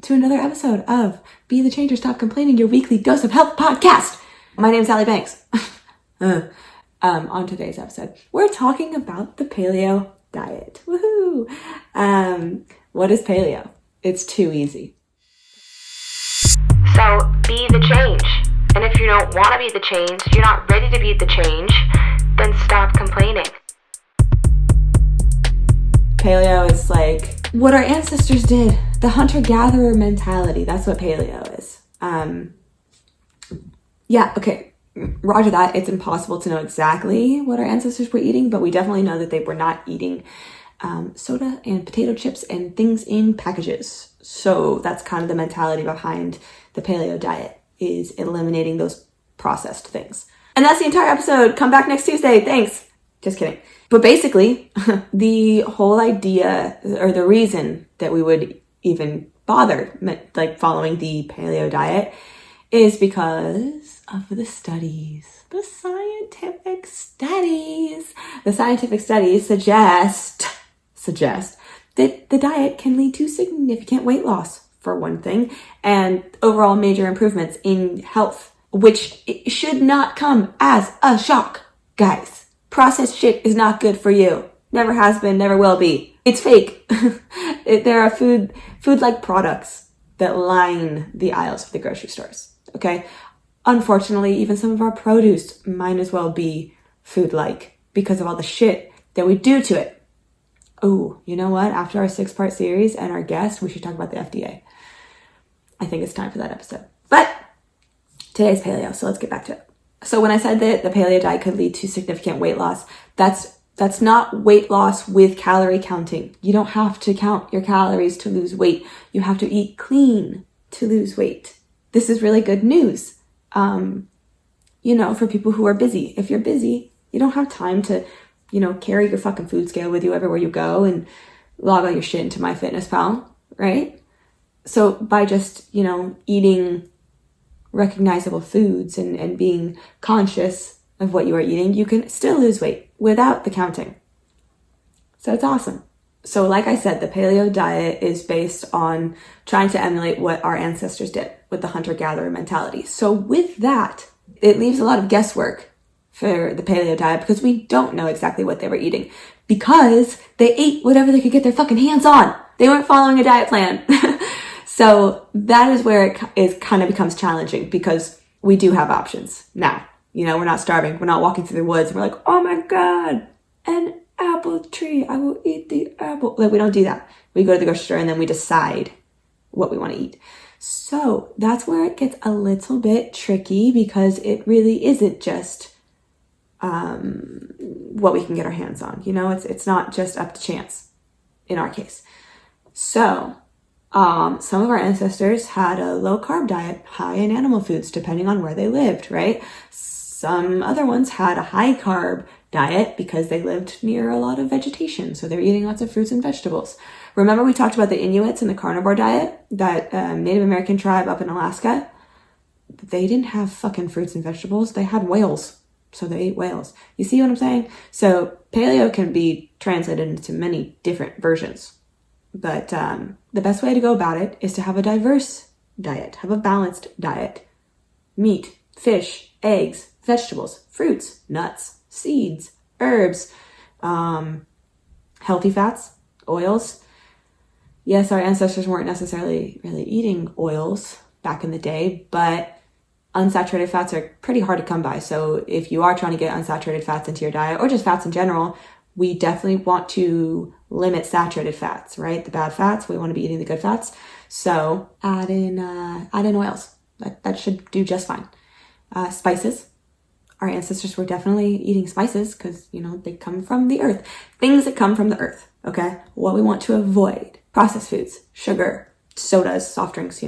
to another episode of Be the Change or Stop Complaining, your weekly dose of health podcast. My name's Allie Banks. On today's episode, we're talking about the Paleo Diet. Woohoo! What is Paleo? It's too easy. So be the change. And if you don't want to be the change, you're not ready to be the change, then stop complaining. Paleo is like what our ancestors did. The hunter-gatherer mentality. That's what paleo is. Roger that. It's impossible to know exactly what our ancestors were eating, but we definitely know that they were not eating soda and potato chips and things in packages. So that's kind of the mentality behind the paleo diet, is eliminating those processed things. And that's the entire episode. Come back next Tuesday. Thanks. Just kidding. But basically, the whole idea, or the reason that we would even bother following the paleo diet, is because of the studies. The scientific studies. The scientific studies suggest that the diet can lead to significant weight loss, for one thing, and overall major improvements in health, which should not come as a shock, guys. Processed shit is not good for you. Never has been, never will be. It's fake. There are food-like products that line the aisles of the grocery stores, okay? Unfortunately, even some of our produce might as well be food-like because of all the shit that we do to it. Oh, you know what? After our 6-part series and our guest, we should talk about the FDA. I think it's time for that episode. But today's paleo, so let's get back to it. So when I said that the paleo diet could lead to significant weight loss, that's not weight loss with calorie counting. You don't have to count your calories to lose weight. You have to eat clean to lose weight. This is really good news. For people who are busy. If you're busy, you don't have time to, carry your fucking food scale with you everywhere you go and log all your shit into MyFitnessPal, right? So by just, eating recognizable foods and being conscious of what you are eating, you can still lose weight without the counting. So it's awesome. So like I said, the paleo diet is based on trying to emulate what our ancestors did with the hunter-gatherer mentality. So with that, it leaves a lot of guesswork for the paleo diet because we don't know exactly what they were eating because they ate whatever they could get their fucking hands on. They weren't following a diet plan. So that is where it kind of becomes challenging because we do have options now. We're not starving. We're not walking through the woods. And we're like, oh my God, an apple tree. I will eat the apple. We don't do that. We go to the grocery store and then we decide what we want to eat. So that's where it gets a little bit tricky because it really isn't just what we can get our hands on. It's not just up to chance in our case. So some of our ancestors had a low-carb diet, high in animal foods, depending on where they lived, right? Some other ones had a high-carb diet because they lived near a lot of vegetation, so they were eating lots of fruits and vegetables. Remember we talked about the Inuits and the carnivore diet, that Native American tribe up in Alaska? They didn't have fucking fruits and vegetables. They had whales, so they ate whales. You see what I'm saying? So paleo can be translated into many different versions. But the best way to go about it is to have a diverse diet, have a balanced diet. Meat, fish, eggs, vegetables, fruits, nuts, seeds, herbs, healthy fats, oils. Yes, our ancestors weren't necessarily really eating oils back in the day, but unsaturated fats are pretty hard to come by. So if you are trying to get unsaturated fats into your diet, or just fats in general, we definitely want to limit saturated fats, right? The bad fats, we want to be eating the good fats. So add in oils. That should do just fine. Spices. Our ancestors were definitely eating spices because, they come from the earth. Things that come from the earth, okay? What we want to avoid. Processed foods, sugar, sodas, soft drinks,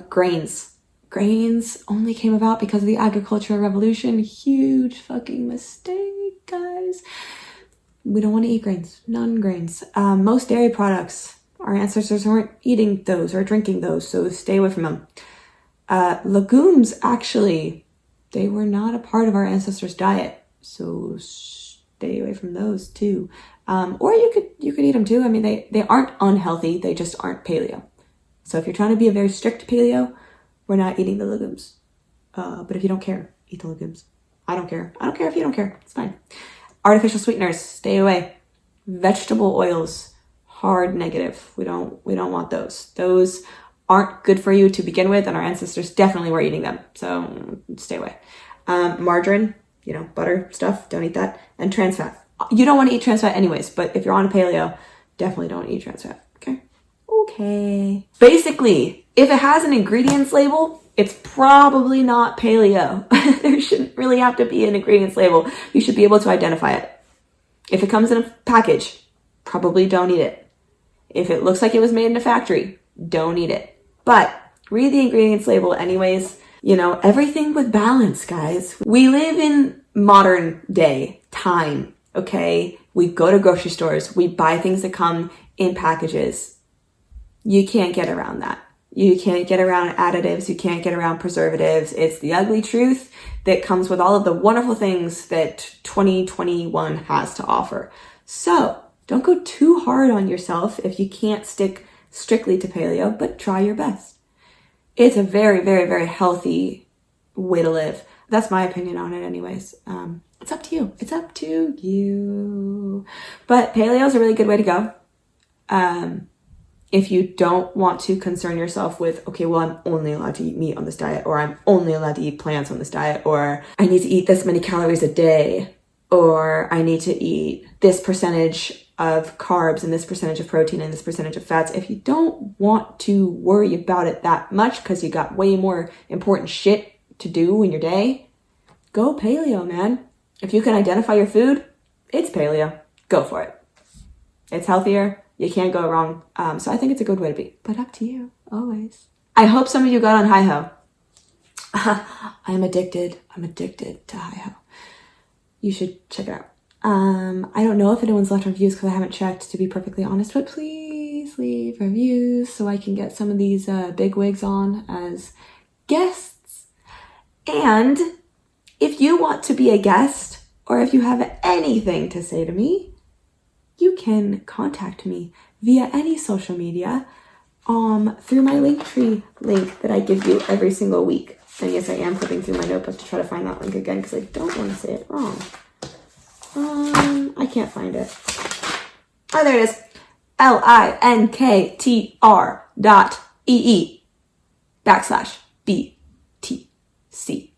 grains. Grains only came about because of the agricultural revolution. Huge fucking mistake, guys. We don't want to eat grains, non-grains. Most dairy products, our ancestors weren't eating those or drinking those, so stay away from them. Legumes, actually, they were not a part of our ancestors' diet, so stay away from those too. Or you could eat them too. I mean, they aren't unhealthy, they just aren't paleo. So if you're trying to be a very strict paleo, we're not eating the legumes. But if you don't care, eat the legumes. I don't care. I don't care if you don't care. It's fine. Artificial sweeteners, stay away. Vegetable oils, hard negative. We don't want those. Those aren't good for you to begin with, and our ancestors definitely were eating them. So stay away. Margarine, butter stuff, don't eat that. And trans fat. You don't want to eat trans fat anyways, but if you're on a paleo, definitely don't eat trans fat. Okay. Basically, if it has an ingredients label, it's probably not paleo. There shouldn't really have to be an ingredients label. You should be able to identify it. If it comes in a package, probably don't eat it. If it looks like it was made in a factory, don't eat it. But read the ingredients label anyways. Everything with balance, guys. We live in modern day time, okay? We go to grocery stores. We buy things that come in packages. You can't get around that. You can't get around additives. You can't get around preservatives. It's the ugly truth that comes with all of the wonderful things that 2021 has to offer. So don't go too hard on yourself if you can't stick strictly to paleo, but try your best. It's a very, very, very healthy way to live. That's my opinion on it anyways. It's up to you. It's up to you. But paleo is a really good way to go. If you don't want to concern yourself with, okay, well, I'm only allowed to eat meat on this diet, or I'm only allowed to eat plants on this diet, or I need to eat this many calories a day, or I need to eat this percentage of carbs and this percentage of protein and this percentage of fats. If you don't want to worry about it that much because you got way more important shit to do in your day, go paleo, man. If you can identify your food, it's paleo. Go for it. It's healthier. You can't go wrong. So I think it's a good way to be. But up to you, always. I hope some of you got on Hi-Ho. I'm addicted. I'm addicted to Hi-Ho. You should check it out. I don't know if anyone's left reviews because I haven't checked, to be perfectly honest. But please leave reviews so I can get some of these big wigs on as guests. And if you want to be a guest, or if you have anything to say to me, you can contact me via any social media through my Linktree link that I give you every single week. And yes, I am flipping through my notebook to try to find that link again because I don't want to say it wrong. I can't find it. Oh, there it is. linktr.ee/BTC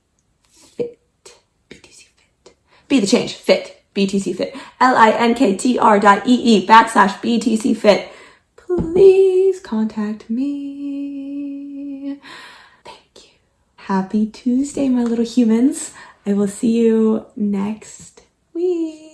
fit. BTC fit. Be the change. Fit. BTC fit. linktr.ee/BTC fit. Please contact me. Thank you. Happy Tuesday, my little humans. I will see you next week.